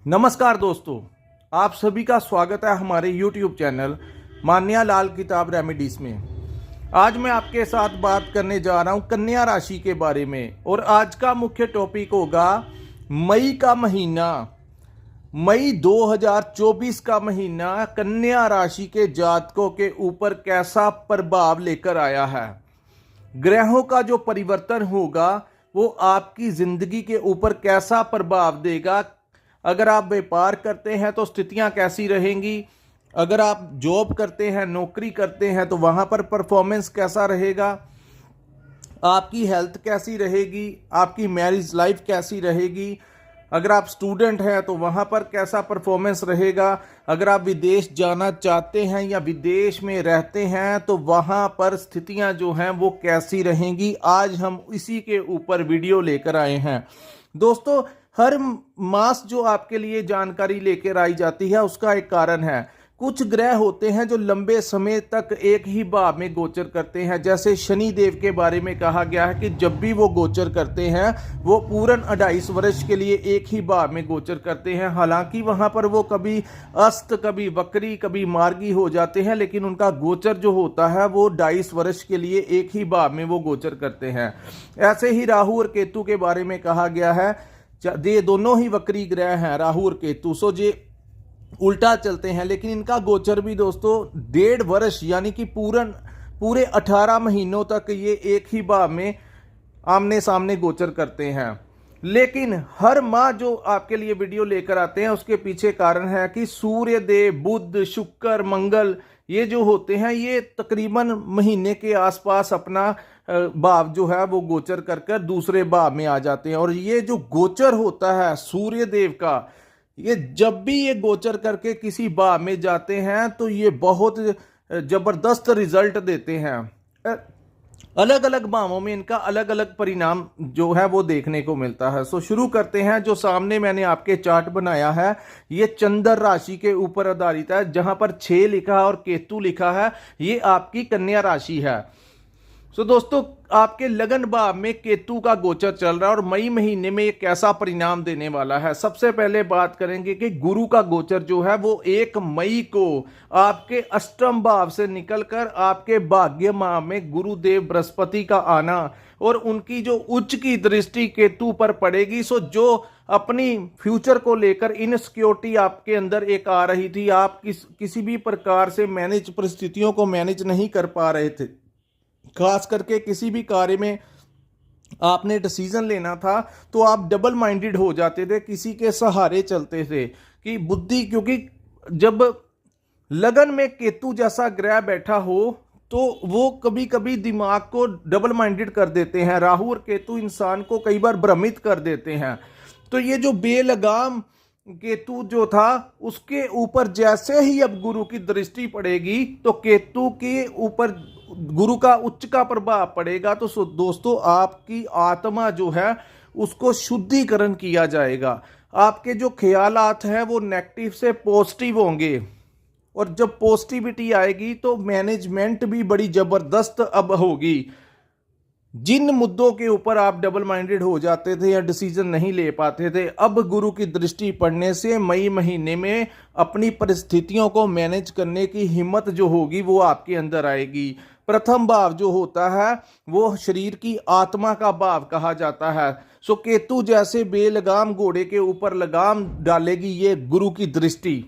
नमस्कार दोस्तों, आप सभी का स्वागत है हमारे YouTube चैनल मान्या लाल किताब रेमेडीज में। आज मैं आपके साथ बात करने जा रहा हूं कन्या राशि के बारे में और आज का मुख्य टॉपिक होगा मई का महीना। मई 2024 का महीना कन्या राशि के जातकों के ऊपर कैसा प्रभाव लेकर आया है। ग्रहों का जो परिवर्तन होगा वो आपकी जिंदगी के ऊपर कैसा प्रभाव देगा। अगर आप व्यापार करते हैं तो स्थितियां कैसी रहेंगी, अगर आप जॉब करते हैं, नौकरी करते हैं तो वहां पर परफॉर्मेंस कैसा रहेगा, आपकी हेल्थ कैसी रहेगी, आपकी मैरिज लाइफ कैसी रहेगी, अगर आप स्टूडेंट हैं तो वहां पर कैसा परफॉर्मेंस रहेगा, अगर आप विदेश जाना चाहते हैं या विदेश में रहते हैं तो वहां पर स्थितियां जो हैं वो कैसी रहेंगी। आज हम इसी के ऊपर वीडियो लेकर आए हैं। दोस्तों, हर मास जो आपके लिए जानकारी लेकर आई जाती है उसका एक कारण है। कुछ ग्रह होते हैं जो लंबे समय तक एक ही भाव में गोचर करते हैं। जैसे शनि देव के बारे में कहा गया है कि जब भी वो गोचर करते हैं वो पूर्ण 2.5 वर्ष के लिए एक ही भाव में गोचर करते हैं। हालांकि वहां पर वो कभी अस्त, कभी वक्री, कभी मार्गी हो जाते हैं, लेकिन उनका गोचर जो होता है वो 2.5 वर्ष के लिए एक ही भाव में वो गोचर करते हैं। ऐसे ही राहु और केतु के बारे में कहा गया है। ये दोनों ही वक्री ग्रह हैं, राहु और केतु। सो ये उल्टा चलते हैं, लेकिन इनका गोचर भी दोस्तों 1.5 वर्ष यानी कि पूरे 18 महीनों तक ये एक ही भाव में आमने सामने गोचर करते हैं। लेकिन हर माह जो आपके लिए वीडियो लेकर आते हैं उसके पीछे कारण है कि सूर्य देव, बुध, शुक्र, मंगल ये जो होते हैं ये तकरीबन महीने के आसपास अपना भाव जो है वो गोचर कर कर दूसरे भाव में आ जाते हैं। और ये जो गोचर होता है सूर्य देव का, ये जब भी ये गोचर करके किसी भाव में जाते हैं तो ये बहुत जबरदस्त रिजल्ट देते हैं। अलग अलग भावों में इनका अलग अलग परिणाम जो है वो देखने को मिलता है। सो शुरू करते हैं। जो सामने मैंने आपके चार्ट बनाया है ये चंद्र राशि के ऊपर आधारित है। जहां पर 6 लिखा है और केतु लिखा है, ये आपकी कन्या राशि है। सो दोस्तों, आपके लगन भाव में केतु का गोचर चल रहा है और मई महीने में ये कैसा परिणाम देने वाला है। सबसे पहले बात करेंगे कि गुरु का गोचर जो है वो 1 मई को आपके अष्टम भाव से निकलकर आपके भाग्य माह में गुरुदेव बृहस्पति का आना और उनकी जो उच्च की दृष्टि केतु पर पड़ेगी। सो जो अपनी फ्यूचर को लेकर इनसिक्योरिटी आपके अंदर एक आ रही थी, आप किसी भी प्रकार से परिस्थितियों को मैनेज नहीं कर पा रहे थे, खास करके किसी भी कार्य में आपने डिसीजन लेना था तो आप डबल माइंडेड हो जाते थे, किसी के सहारे चलते थे कि बुद्धि, क्योंकि जब लगन में केतु जैसा ग्रह बैठा हो तो वो कभी कभी दिमाग को डबल माइंडेड कर देते हैं। राहु और केतु इंसान को कई बार भ्रमित कर देते हैं। तो ये जो बेलगाम केतु जो था उसके ऊपर जैसे ही अब गुरु की दृष्टि पड़ेगी तो केतु के ऊपर गुरु का उच्च का प्रभाव पड़ेगा। तो दोस्तों, आपकी आत्मा जो है उसको शुद्धिकरण किया जाएगा। आपके जो ख्यालात हैं वो नेगेटिव से पॉजिटिव होंगे और जब पॉजिटिविटी आएगी तो मैनेजमेंट भी बड़ी जबरदस्त अब होगी। जिन मुद्दों के ऊपर आप डबल माइंडेड हो जाते थे या डिसीजन नहीं ले पाते थे, अब गुरु की दृष्टि पड़ने से मई महीने में अपनी परिस्थितियों को मैनेज करने की हिम्मत जो होगी वो आपके अंदर आएगी। प्रथम भाव जो होता है वो शरीर की आत्मा का भाव कहा जाता है। सो केतु जैसे बेलगाम घोड़े के ऊपर लगाम डालेगी ये गुरु की दृष्टि।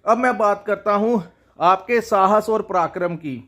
अब मैं बात करता हूं आपके साहस और पराक्रम की।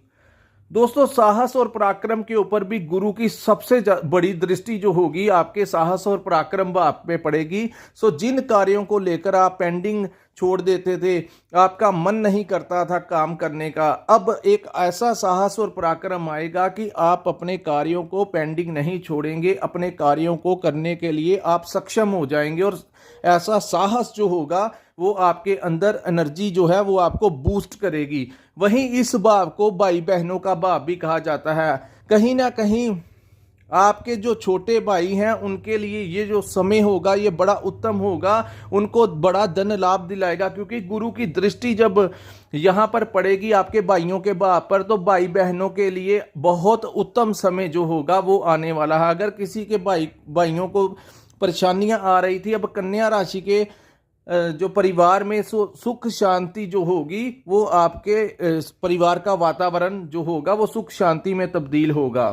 दोस्तों, साहस और पराक्रम के ऊपर भी गुरु की सबसे बड़ी दृष्टि जो होगी आपके साहस और पराक्रम भाव पे पड़ेगी। सो जिन कार्यों को लेकर आप पेंडिंग छोड़ देते थे, आपका मन नहीं करता था काम करने का, अब एक ऐसा साहस और पराक्रम आएगा कि आप अपने कार्यों को पेंडिंग नहीं छोड़ेंगे, अपने कार्यों को करने के लिए आप सक्षम हो जाएंगे। और ऐसा साहस जो होगा वो आपके अंदर एनर्जी जो है वो आपको बूस्ट करेगी। वहीं इस भाव को भाई बहनों का भाव भी कहा जाता है। कहीं ना कहीं आपके जो छोटे भाई हैं उनके लिए ये जो समय होगा ये बड़ा उत्तम होगा, उनको बड़ा धन लाभ दिलाएगा, क्योंकि गुरु की दृष्टि जब यहाँ पर पड़ेगी आपके भाइयों के भाव पर तो भाई बहनों के लिए बहुत उत्तम समय जो होगा वो आने वाला है। अगर किसी के भाइयों को परेशानियां आ रही थी, अब कन्या राशि के जो परिवार में सुख शांति जो होगी वो आपके परिवार का वातावरण जो होगा वो सुख शांति में तब्दील होगा।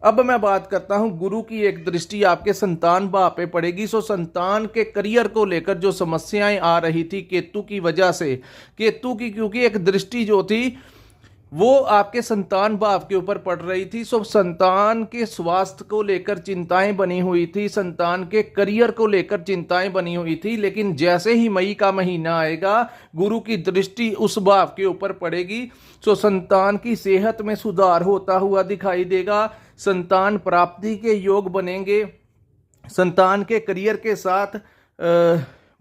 अब मैं बात करता हूं, गुरु की एक दृष्टि आपके संतान भाव पे पड़ेगी। सो संतान के करियर को लेकर जो समस्याएं आ रही थी केतु की वजह से, केतु की क्योंकि एक दृष्टि जो थी वो आपके संतान भाव के ऊपर पड़ रही थी। सो संतान के स्वास्थ्य को लेकर चिंताएं बनी हुई थी, संतान के करियर को लेकर चिंताएं बनी हुई थी। लेकिन जैसे ही मई का महीना आएगा गुरु की दृष्टि उस भाव के ऊपर पड़ेगी। सो संतान की सेहत में सुधार होता हुआ दिखाई देगा, संतान प्राप्ति के योग बनेंगे, संतान के करियर के साथ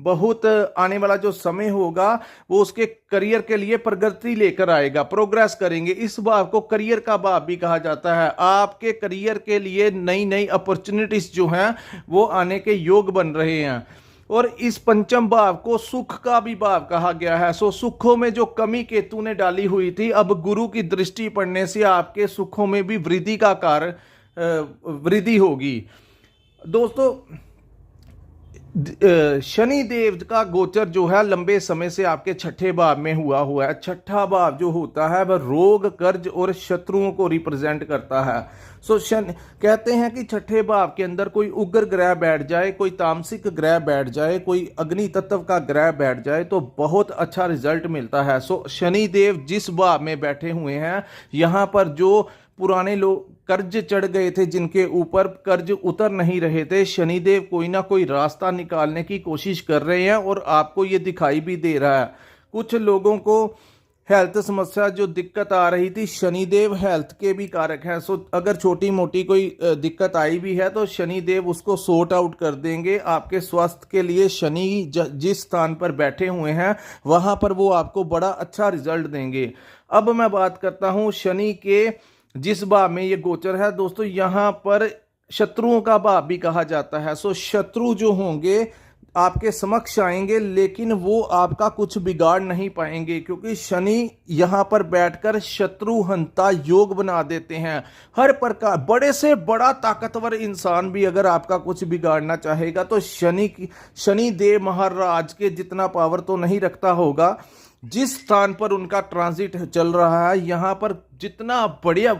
बहुत आने वाला जो समय होगा वो उसके करियर के लिए प्रगति लेकर आएगा, प्रोग्रेस करेंगे। इस भाव को करियर का भाव भी कहा जाता है। आपके करियर के लिए नई नई अपॉर्चुनिटीज जो हैं वो आने के योग बन रहे हैं। और इस पंचम भाव को सुख का भी भाव कहा गया है। सो सुखों में जो कमी केतु ने डाली हुई थी, अब गुरु की दृष्टि पड़ने से आपके सुखों में भी वृद्धि का कार्य वृद्धि होगी। दोस्तों, शनि देव का गोचर जो है लंबे समय से आपके छठे भाव में हुआ है। छठा भाव जो होता है वह रोग, कर्ज और शत्रुओं को रिप्रेजेंट करता है। सो शनि कहते हैं कि छठे भाव के अंदर कोई उग्र ग्रह बैठ जाए, कोई तामसिक ग्रह बैठ जाए, कोई अग्नि तत्व का ग्रह बैठ जाए तो बहुत अच्छा रिजल्ट मिलता है। सो शनि देव जिस भाव में बैठे हुए हैं, यहाँ पर जो पुराने लोग कर्ज चढ़ गए थे, जिनके ऊपर कर्ज उतर नहीं रहे थे, शनिदेव कोई ना कोई रास्ता निकालने की कोशिश कर रहे हैं और आपको ये दिखाई भी दे रहा है। कुछ लोगों को हेल्थ समस्या जो दिक्कत आ रही थी, शनिदेव हेल्थ के भी कारक हैं। सो अगर छोटी मोटी कोई दिक्कत आई भी है तो शनिदेव उसको सॉर्ट आउट कर देंगे। आपके स्वास्थ्य के लिए शनि जिस स्थान पर बैठे हुए हैं वहां पर वो आपको बड़ा अच्छा रिजल्ट देंगे। अब मैं बात करता हूं शनि के जिस भाव में ये गोचर है। दोस्तों, यहाँ पर शत्रुओं का भाव भी कहा जाता है। सो शत्रु जो होंगे आपके समक्ष आएंगे, लेकिन वो आपका कुछ बिगाड़ नहीं पाएंगे, क्योंकि शनि यहाँ पर बैठकर शत्रु हंता योग बना देते हैं। हर प्रकार बड़े से बड़ा ताकतवर इंसान भी अगर आपका कुछ बिगाड़ना चाहेगा तो शनि देव महाराज के जितना पावर तो नहीं रखता होगा। जिस स्थान पर उनका ट्रांजिट चल रहा है, यहाँ पर जितना बढ़िया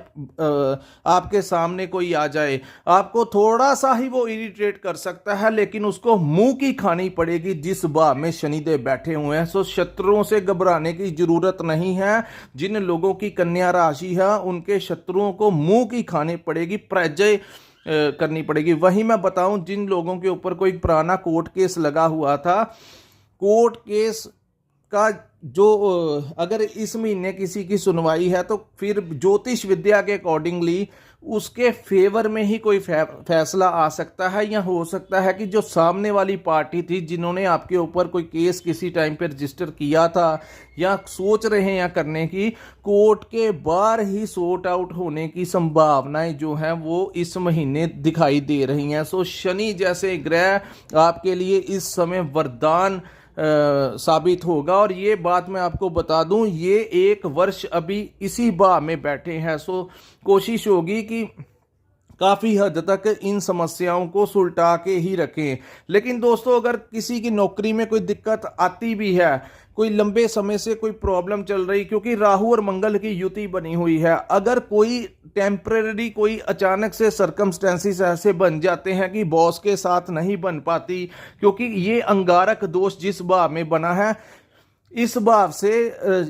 आपके सामने कोई आ जाए, आपको थोड़ा सा ही वो इरिटेट कर सकता है, लेकिन उसको मुंह की खानी पड़ेगी जिस भाव में शनिदेव बैठे हुए हैं। सो शत्रुओं से घबराने की जरूरत नहीं है। जिन लोगों की कन्या राशि है उनके शत्रुओं को मुंह की खानी पड़ेगी, पराजय करनी पड़ेगी। वहीं मैं बताऊं, जिन लोगों के ऊपर कोई पुराना कोर्ट केस लगा हुआ था, कोर्ट केस का जो अगर इस महीने किसी की सुनवाई है तो फिर ज्योतिष विद्या के अकॉर्डिंगली उसके फेवर में ही कोई फैसला आ सकता है, या हो सकता है कि जो सामने वाली पार्टी थी जिन्होंने आपके ऊपर कोई केस किसी टाइम पे रजिस्टर किया था या सोच रहे हैं या करने की, कोर्ट के बाहर ही सॉर्ट आउट होने की संभावनाएं जो हैं वो इस महीने दिखाई दे रही हैं। सो शनि जैसे ग्रह आपके लिए इस समय वरदान साबित होगा। और ये बात मैं आपको बता दूं, ये 1 वर्ष अभी इसी भाव में बैठे हैं। सो कोशिश होगी कि काफ़ी हद तक इन समस्याओं को सुलटा के ही रखें। लेकिन दोस्तों, अगर किसी की नौकरी में कोई दिक्कत आती भी है, कोई लंबे समय से कोई प्रॉब्लम चल रही, क्योंकि राहु और मंगल की युति बनी हुई है, अगर कोई टेम्परेरी कोई अचानक से सर्कमस्टेंसेस ऐसे बन जाते हैं कि बॉस के साथ नहीं बन पाती, क्योंकि ये अंगारक दोष जिस भाव में बना है, इस भाव से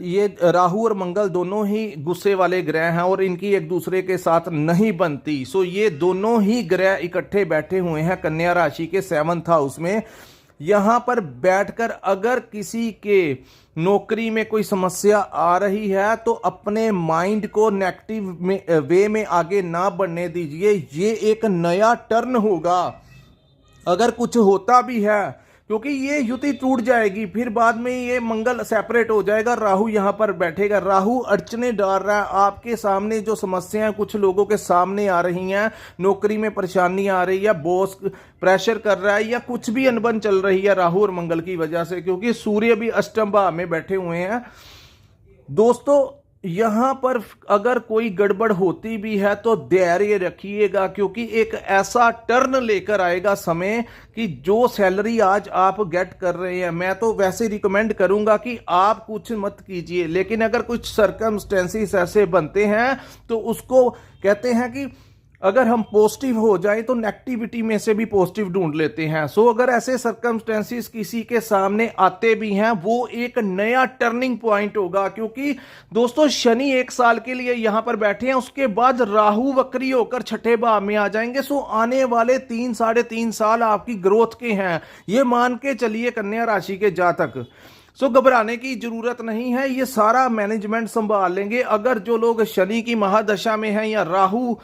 ये राहु और मंगल दोनों ही गुस्से वाले ग्रह हैं और इनकी एक दूसरे के साथ नहीं बनती। सो ये दोनों ही ग्रह इकट्ठे बैठे हुए हैं कन्या राशि के 7th हाउस में। यहाँ पर बैठकर अगर किसी के नौकरी में कोई समस्या आ रही है तो अपने माइंड को नेगेटिव वे में आगे ना बढ़ने दीजिए। ये एक नया टर्न होगा। अगर कुछ होता भी है, क्योंकि ये युति टूट जाएगी, फिर बाद में ये मंगल सेपरेट हो जाएगा, राहु यहाँ पर बैठेगा, राहु अड़चने डाल रहा है आपके सामने। जो समस्याएं कुछ लोगों के सामने आ रही हैं, नौकरी में परेशानी आ रही है, बॉस प्रेशर कर रहा है, या कुछ भी अनबन चल रही है राहु और मंगल की वजह से, क्योंकि सूर्य भी अष्टम भाव में बैठे हुए हैं। दोस्तों, यहाँ पर अगर कोई गड़बड़ होती भी है तो धैर्य रखिएगा, क्योंकि एक ऐसा टर्न लेकर आएगा समय कि जो सैलरी आज आप गेट कर रहे हैं, मैं तो वैसे रिकमेंड करूंगा कि आप कुछ मत कीजिए, लेकिन अगर कुछ सर्कमस्टेंसेस ऐसे बनते हैं तो उसको कहते हैं कि अगर हम पॉजिटिव हो जाए तो नेगेटिविटी में से भी पॉजिटिव ढूंढ लेते हैं। सो अगर ऐसे सर्कमस्टेंसेस किसी के सामने आते भी हैं, वो एक नया टर्निंग पॉइंट होगा, क्योंकि दोस्तों शनि 1 साल के लिए यहां पर बैठे हैं, उसके बाद राहु वक्री होकर छठे भाव में आ जाएंगे। सो आने वाले 3-3.5 साल आपकी ग्रोथ के हैं, ये मान के चलिए कन्या राशि के जातक। सो घबराने की जरूरत नहीं है, ये सारा मैनेजमेंट संभाल लेंगे। अगर जो लोग शनि की महादशा में हैं या राहु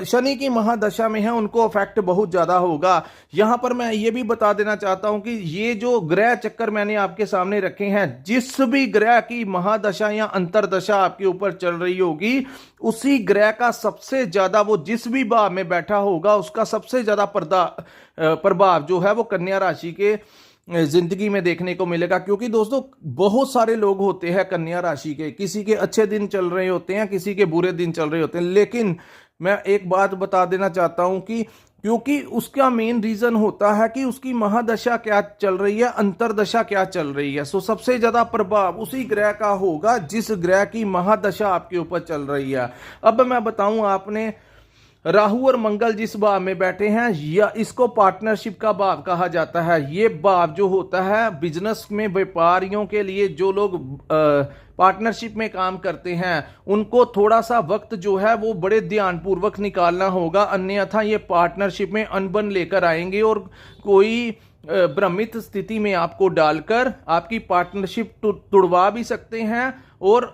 शनि की महादशा में हैं, उनको अफेक्ट बहुत ज्यादा होगा। यहां पर मैं ये भी बता देना चाहता हूं कि ये जो ग्रह चक्कर मैंने आपके सामने रखे हैं, जिस भी ग्रह की महादशा या अंतरदशा आपके ऊपर चल रही होगी, उसी ग्रह का सबसे ज्यादा, वो जिस भी भाव में बैठा होगा, उसका सबसे ज्यादा प्रभाव जो है वो कन्या राशि के जिंदगी में देखने को मिलेगा। क्योंकि दोस्तों बहुत सारे लोग होते हैं कन्या राशि के, किसी के अच्छे दिन चल रहे होते हैं, किसी के बुरे दिन चल रहे होते हैं, लेकिन मैं एक बात बता देना चाहता हूं कि क्योंकि उसका मेन रीजन होता है कि उसकी महादशा क्या चल रही है, अंतरदशा क्या चल रही है। सो सबसे ज्यादा प्रभाव उसी ग्रह का होगा जिस ग्रह की महादशा आपके ऊपर चल रही है। अब मैं बताऊं, आपने राहु और मंगल जिस भाव में बैठे हैं, या इसको पार्टनरशिप का भाव कहा जाता है। ये भाव जो होता है बिजनेस में व्यापारियों के लिए, जो लोग पार्टनरशिप में काम करते हैं, उनको थोड़ा सा वक्त जो है वो बड़े ध्यानपूर्वक निकालना होगा, अन्यथा ये पार्टनरशिप में अनबन लेकर आएंगे और कोई भ्रमित स्थिति में आपको डालकर आपकी पार्टनरशिप तुड़वा भी सकते हैं और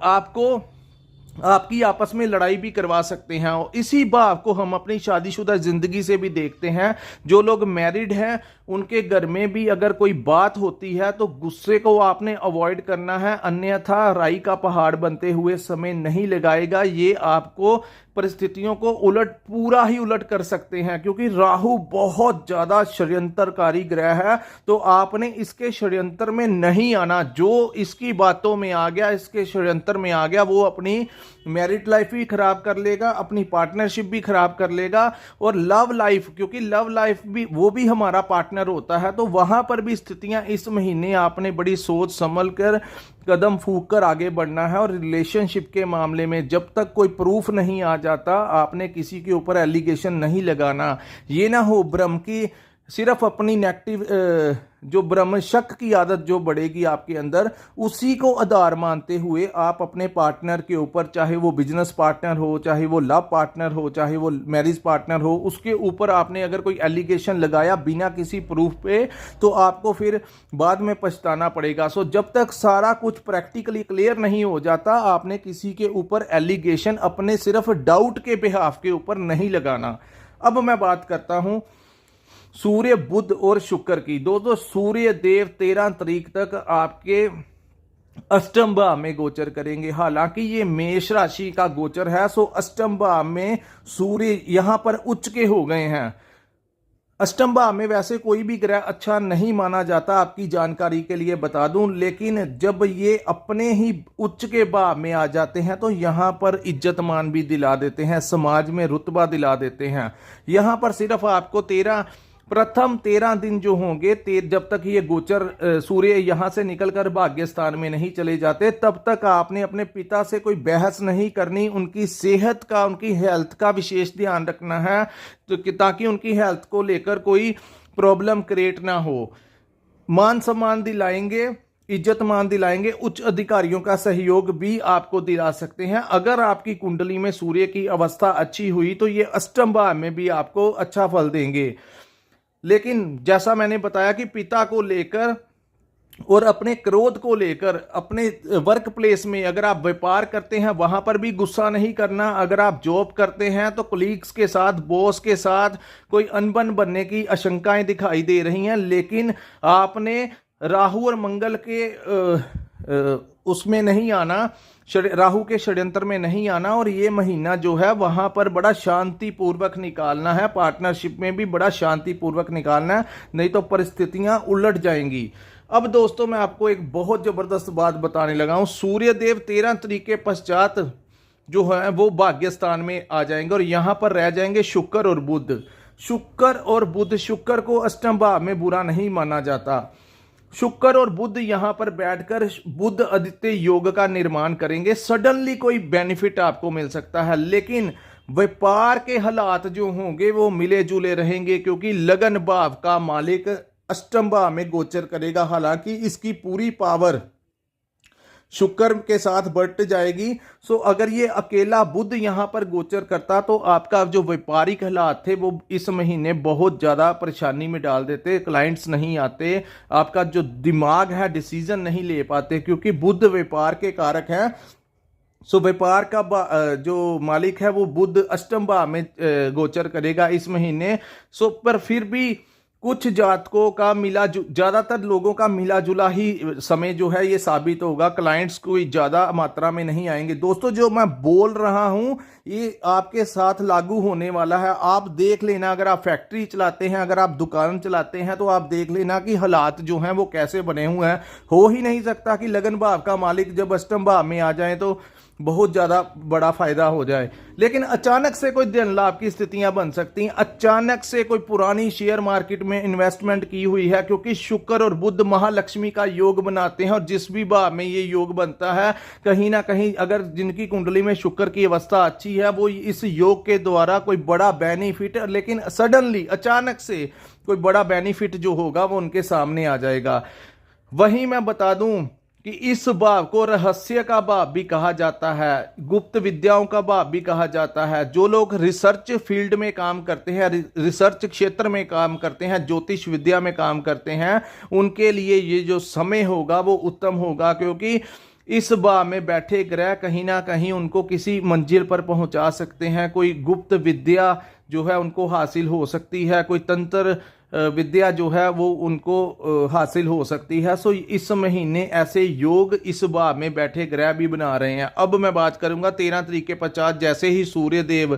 आपकी आपस में लड़ाई भी करवा सकते हैं। और इसी भाव को हम अपनी शादीशुदा जिंदगी से भी देखते हैं। जो लोग मैरिड हैं, उनके घर में भी अगर कोई बात होती है तो गुस्से को आपने अवॉइड करना है, अन्यथा राई का पहाड़ बनते हुए समय नहीं लगाएगा। ये आपको परिस्थितियों को पूरा ही उलट कर सकते हैं, क्योंकि राहु बहुत ज्यादा षड्यंत्रकारी ग्रह है। तो आपने इसके षड्यंत्र में नहीं आना। जो इसकी बातों में आ गया, इसके षड्यंत्र में आ गया, वो अपनी मैरिड लाइफ भी खराब कर लेगा, अपनी पार्टनरशिप भी खराब कर लेगा और लव लाइफ, क्योंकि लव लाइफ भी वो भी हमारा पार्टनर होता है, तो वहां पर भी स्थितियां इस महीने आपने बड़ी सोच समझ कर कदम फूंक कर आगे बढ़ना है। और रिलेशनशिप के मामले में जब तक कोई प्रूफ नहीं आ जाता, आपने किसी के ऊपर एलिगेशन नहीं लगाना। ये ना हो भ्रम की, सिर्फ अपनी नेगेटिव जो भ्रम शक की आदत जो बढ़ेगी आपके अंदर, उसी को आधार मानते हुए आप अपने पार्टनर के ऊपर, चाहे वो बिजनेस पार्टनर हो, चाहे वो लव पार्टनर हो, चाहे वो मैरिज पार्टनर हो, उसके ऊपर आपने अगर कोई एलिगेशन लगाया बिना किसी प्रूफ पे, तो आपको फिर बाद में पछताना पड़ेगा। सो जब तक सारा कुछ प्रैक्टिकली क्लियर नहीं हो जाता, आपने किसी के ऊपर एलिगेशन अपने सिर्फ डाउट के बिहाफ के ऊपर नहीं लगाना। अब मैं बात करता हूं सूर्य, बुध और शुक्र की। दोस्तों सूर्य देव 13 तारीख तक आपके अष्टम भाव में गोचर करेंगे। हालांकि ये मेष राशि का गोचर है, सो अष्टम भाव में सूर्य यहां पर उच्च के हो गए हैं। अष्टम भाव में वैसे कोई भी ग्रह अच्छा नहीं माना जाता, आपकी जानकारी के लिए बता दूं, लेकिन जब ये अपने ही उच्च के भाव में आ जाते हैं तो यहां पर इज्जत मान भी दिला देते हैं, समाज में रुतबा दिला देते हैं। यहां पर सिर्फ आपको प्रथम 13 दिन जो होंगे, जब तक ये गोचर सूर्य यहां से निकलकर भाग्य स्थान में नहीं चले जाते, तब तक आपने अपने पिता से कोई बहस नहीं करनी। उनकी सेहत का, उनकी हेल्थ का विशेष ध्यान रखना है, तो ताकि उनकी हेल्थ को लेकर कोई प्रॉब्लम क्रिएट ना हो। मान सम्मान दिलाएंगे, इज्जत मान दिलाएंगे, उच्च अधिकारियों का सहयोग भी आपको दिला सकते हैं। अगर आपकी कुंडली में सूर्य की अवस्था अच्छी हुई तो ये अष्टम भाव में भी आपको अच्छा फल देंगे। लेकिन जैसा मैंने बताया कि पिता को लेकर और अपने क्रोध को लेकर, अपने वर्क प्लेस में अगर आप व्यापार करते हैं वहां पर भी गुस्सा नहीं करना। अगर आप जॉब करते हैं तो कोलीग्स के साथ, बॉस के साथ कोई अनबन बनने की आशंकाएं दिखाई दे रही हैं, लेकिन आपने राहु और मंगल के उसमें नहीं आना, राहु के षड्यंत्र में नहीं आना, और ये महीना जो है वहां पर बड़ा शांतिपूर्वक निकालना है। पार्टनरशिप में भी बड़ा शांतिपूर्वक निकालना है, नहीं तो परिस्थितियां उलट जाएंगी। अब दोस्तों मैं आपको एक बहुत जबरदस्त बात बताने लगा हूं। सूर्य देव 13 तारीख के पश्चात जो है वो भाग्य स्थान में आ जाएंगे और यहां पर रह जाएंगे शुक्र और बुध। शुक्र और बुध, शुक्र को अष्टम भाव में बुरा नहीं माना जाता। शुक्र और बुध यहां पर बैठकर बुध आदित्य योग का निर्माण करेंगे। सडनली कोई बेनिफिट आपको मिल सकता है, लेकिन व्यापार के हालात जो होंगे वो मिले जुले रहेंगे, क्योंकि लगन भाव का मालिक अष्टम भाव में गोचर करेगा। हालांकि इसकी पूरी पावर शुक्र के साथ बढ़ जाएगी। सो अगर ये अकेला बुध यहां पर गोचर करता तो आपका जो व्यापारिक हालात थे वो इस महीने बहुत ज्यादा परेशानी में डाल देते। क्लाइंट्स नहीं आते, आपका जो दिमाग है डिसीजन नहीं ले पाते, क्योंकि बुध व्यापार के कारक है। सो व्यापार का जो मालिक है वो बुध अष्टम भाव में गोचर करेगा इस महीने। सो पर फिर भी कुछ जातकों का ज्यादातर लोगों का मिला जुला ही समय जो है ये साबित होगा। क्लाइंट्स कोई ज्यादा मात्रा में नहीं आएंगे। दोस्तों जो मैं बोल रहा हूं ये आपके साथ लागू होने वाला है। आप देख लेना, अगर आप फैक्ट्री चलाते हैं, अगर आप दुकान चलाते हैं, तो आप देख लेना कि हालात जो हैं वो कैसे बने हुए हैं। हो ही नहीं सकता कि लगन भाव का मालिक जब अष्टम भाव में आ जाए तो बहुत ज्यादा बड़ा फायदा हो जाए। लेकिन अचानक से कोई धन लाभ की स्थितियां बन सकती हैं। अचानक से कोई पुरानी शेयर मार्केट में इन्वेस्टमेंट की हुई है, क्योंकि शुक्र और बुध महालक्ष्मी का योग बनाते हैं, और जिस भी भाव में ये योग बनता है कहीं ना कहीं अगर जिनकी कुंडली में शुक्र की अवस्था अच्छी है वो इस योग के द्वारा कोई बड़ा बेनिफिट, लेकिन सडनली अचानक से कोई बड़ा बेनिफिट जो होगा वो उनके सामने आ जाएगा। वहीं मैं बता दूं कि इस भाव को रहस्य का भाव भी कहा जाता है, गुप्त विद्याओं का भाव भी कहा जाता है। जो लोग रिसर्च फील्ड में काम करते हैं, रिसर्च क्षेत्र में काम करते हैं, ज्योतिष विद्या में काम करते हैं, उनके लिए ये जो समय होगा वो उत्तम होगा, क्योंकि इस भाव में बैठे ग्रह कहीं ना कहीं उनको किसी मंजिल पर पहुंचा सकते हैं। कोई गुप्त विद्या जो है उनको हासिल हो सकती है, कोई तंत्र विद्या जो है वो उनको हासिल हो सकती है। सो इस महीने ऐसे योग इस भाव में बैठे ग्रह भी बना रहे हैं। अब मैं बात करूंगा 13 तारीख के पश्चात जैसे ही सूर्य देव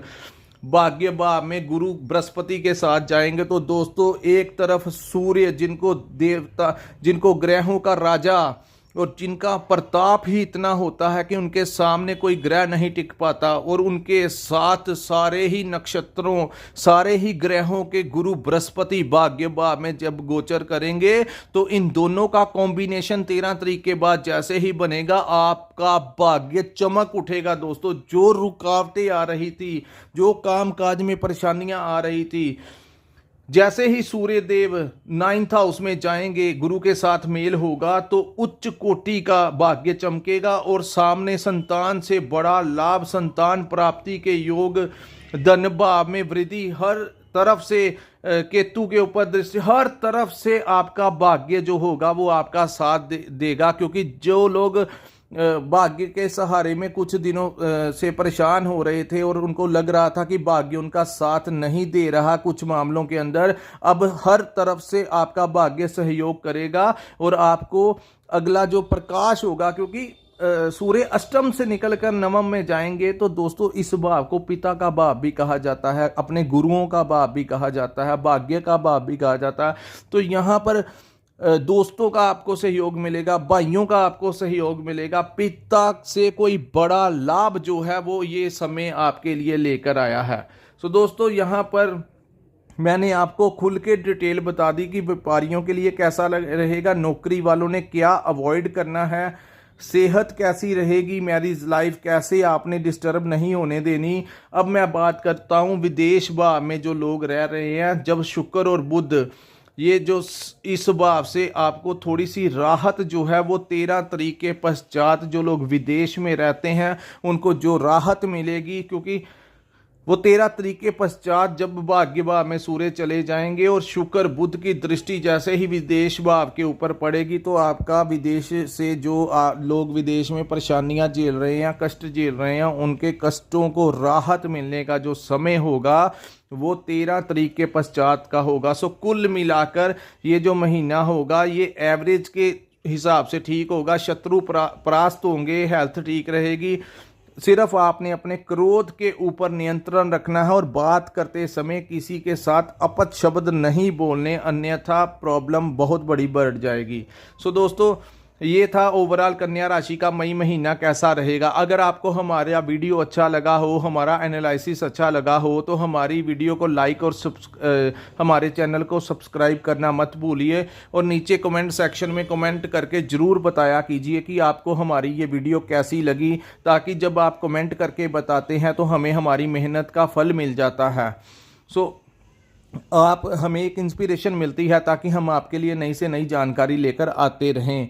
भाग्य भाव में गुरु बृहस्पति के साथ जाएंगे, तो दोस्तों एक तरफ सूर्य जिनको देवता, जिनको ग्रहों का राजा और जिनका प्रताप ही इतना होता है कि उनके सामने कोई ग्रह नहीं टिक पाता, और उनके साथ सारे ही नक्षत्रों, सारे ही ग्रहों के गुरु बृहस्पति भाग्य भाव में जब गोचर करेंगे तो इन दोनों का कॉम्बिनेशन 13 तारीख के बाद जैसे ही बनेगा आपका भाग्य चमक उठेगा। दोस्तों जो रुकावटें आ रही थी, जो कामकाज में परेशानियां आ रही थी, जैसे ही सूर्य देव 9th हाउस में जाएंगे, गुरु के साथ मेल होगा, तो उच्च कोटि का भाग्य चमकेगा और सामने संतान से बड़ा लाभ, संतान प्राप्ति के योग, धन भाव में वृद्धि, हर तरफ से केतु के ऊपर दृष्टि, हर तरफ से आपका भाग्य जो होगा वो आपका साथ देगा। क्योंकि जो लोग भाग्य के सहारे में कुछ दिनों से परेशान हो रहे थे और उनको लग रहा था कि भाग्य उनका साथ नहीं दे रहा कुछ मामलों के अंदर, अब हर तरफ से आपका भाग्य सहयोग करेगा और आपको अगला जो प्रकाश होगा, क्योंकि सूर्य अष्टम से निकलकर नवम में जाएंगे, तो दोस्तों इस भाव को पिता का भाव भी कहा जाता है, अपने गुरुओं का भाव भी कहा जाता है, भाग्य का भाव भी कहा जाता है। तो यहाँ पर दोस्तों का आपको सहयोग मिलेगा, भाइयों का आपको सहयोग मिलेगा, पिता से कोई बड़ा लाभ जो है वो ये समय आपके लिए लेकर आया है। तो दोस्तों यहाँ पर मैंने आपको खुल के डिटेल बता दी कि व्यापारियों के लिए कैसा रहेगा, नौकरी वालों ने क्या अवॉइड करना है, सेहत कैसी रहेगी, मैरिज लाइफ कैसे आपने डिस्टर्ब नहीं होने देनी। अब मैं बात करता हूँ विदेश भाव में जो लोग रह रहे हैं, जब शुक्र और बुध ये जो इस भाव से आपको थोड़ी सी राहत जो है वो 13 तारीख के पश्चात जो लोग विदेश में रहते हैं उनको जो राहत मिलेगी, क्योंकि वो 13 तारीख के पश्चात जब भाग्य भाव में सूर्य चले जाएंगे और शुक्र बुध की दृष्टि जैसे ही विदेश भाव के ऊपर पड़ेगी, तो आपका विदेश से जो लोग विदेश में परेशानियां झेल रहे हैं, कष्ट झेल रहे हैं, उनके कष्टों को राहत मिलने का जो समय होगा वो 13 तारीख के पश्चात का होगा। सो कुल मिलाकर ये जो महीना होगा ये एवरेज के हिसाब से ठीक होगा, शत्रु परास्त होंगे, हेल्थ ठीक रहेगी। सिर्फ आपने अपने क्रोध के ऊपर नियंत्रण रखना है और बात करते समय किसी के साथ अपशब्द नहीं बोलने, अन्यथा प्रॉब्लम बहुत बड़ी बढ़ जाएगी। सो दोस्तों, ये था ओवरऑल कन्या राशि का मई महीना कैसा रहेगा। अगर आपको हमारा वीडियो अच्छा लगा हो, हमारा एनालिसिस अच्छा लगा हो, तो हमारी वीडियो को लाइक और हमारे चैनल को सब्सक्राइब करना मत भूलिए। और नीचे कमेंट सेक्शन में कमेंट करके ज़रूर बताया कीजिए कि आपको हमारी ये वीडियो कैसी लगी, ताकि जब आप कमेंट करके बताते हैं तो हमें हमारी मेहनत का फल मिल जाता है। आप हमें एक इंस्पिरेशन मिलती है, ताकि हम आपके लिए नई से नई जानकारी लेकर आते रहें।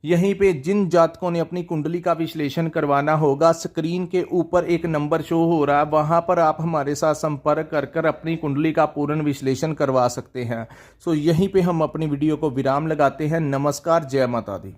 यहीं पे जिन जातकों ने अपनी कुंडली का विश्लेषण करवाना होगा, स्क्रीन के ऊपर एक नंबर शो हो रहा है, वहां पर आप हमारे साथ संपर्क कर अपनी कुंडली का पूर्ण विश्लेषण करवा सकते हैं। यहीं पे हम अपनी वीडियो को विराम लगाते हैं। नमस्कार, जय माता दी।